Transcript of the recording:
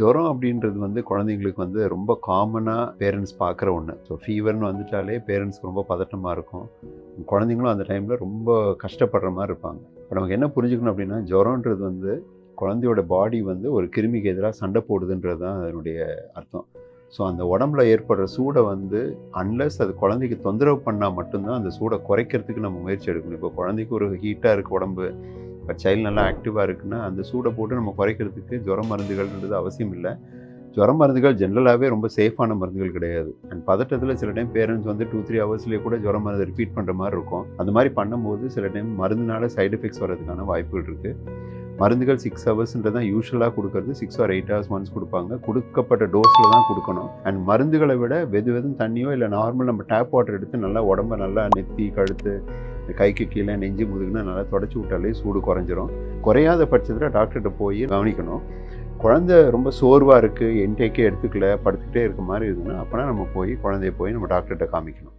ஜுரம் அப்படின்றது வந்து குழந்தைங்களுக்கு வந்து ரொம்ப காமனாக பேரண்ட்ஸ் பார்க்குற ஒன்று. ஸோ ஃபீவர்னு வந்துட்டாலே பேரண்ட்ஸ்க்கு ரொம்ப பதட்டமாக இருக்கும். குழந்தைங்களும் அந்த டைமில் ரொம்ப கஷ்டப்படுற மாதிரி இருப்பாங்க. இப்போ நமக்கு என்ன புரிஞ்சுக்கணும் அப்படின்னா, ஜுரம்ன்றது வந்து குழந்தையோட பாடி வந்து ஒரு கிருமிக்கு எதிராக சண்டை போடுதுன்றது தான் அதனுடைய அர்த்தம். ஸோ அந்த உடம்புல ஏற்படுற சூடை வந்து அன்லெஸ் அது குழந்தைக்கு தொந்தரவு பண்ணால் மட்டும்தான் அந்த சூடை குறைக்கிறதுக்கு நம்ம முயற்சி எடுக்கணும். இப்போ குழந்தைக்கு ஒரு ஹீட்டாக இருக்குது உடம்பு, இப்போ சைல்டு நல்லா ஆக்டிவாக இருக்குன்னா அந்த சூடை போட்டு நம்ம குறைக்கிறதுக்கு ஜுர மருந்துகள்ன்றது அவசியம் இல்லை. ஜுர மருந்துகள் ஜென்ரலாகவே ரொம்ப சேஃபான மருந்துகள் கிடையாது. அண்ட் பதட்டத்தில் சில டைம் பேரண்ட்ஸ் வந்து 2-3 ஹவர்ஸ்லேயே கூட ஜுர மருந்து ரிப்பீட் பண்ணுற மாதிரி இருக்கும். அந்த மாதிரி பண்ணும்போது சில டைம் மருந்துனால சைடு எஃபெக்ட்ஸ் வர்றதுக்கான வாய்ப்புகள் இருக்குது. மருந்துகள் 6 ஹவர்ஸ்ன்றது தான் யூஸ்வலாக கொடுக்கறது. 6 or 8 hours ஒன்ஸ் கொடுப்பாங்க. கொடுக்கப்பட்ட டோஸில் தான் கொடுக்கணும். அண்ட் மருந்துகளை விட வெதும் தண்ணியோ இல்லை நார்மல் நம்ம டேப் வாட்டர் எடுத்து நல்லா உடம்ப நல்லா நெத்தி, கழுத்து, கைக்கு கீழே, நெஞ்சு, முதுகுன்னு நல்லா தொடச்சி விட்டாலே சூடு குறைஞ்சிரும். குறையாத பட்சத்தில் டாக்டர்கிட்ட போய் கவனிக்கணும். குழந்தை ரொம்ப சோர்வாக இருக்குது, இன்டேக்கே எடுத்துக்கல, படுத்துக்கிட்டே இருக்க மாதிரி இருக்குதுன்னா அப்போனா நம்ம போய் குழந்தைய போய் நம்ம டாக்டர்கிட்ட காமிக்கணும்.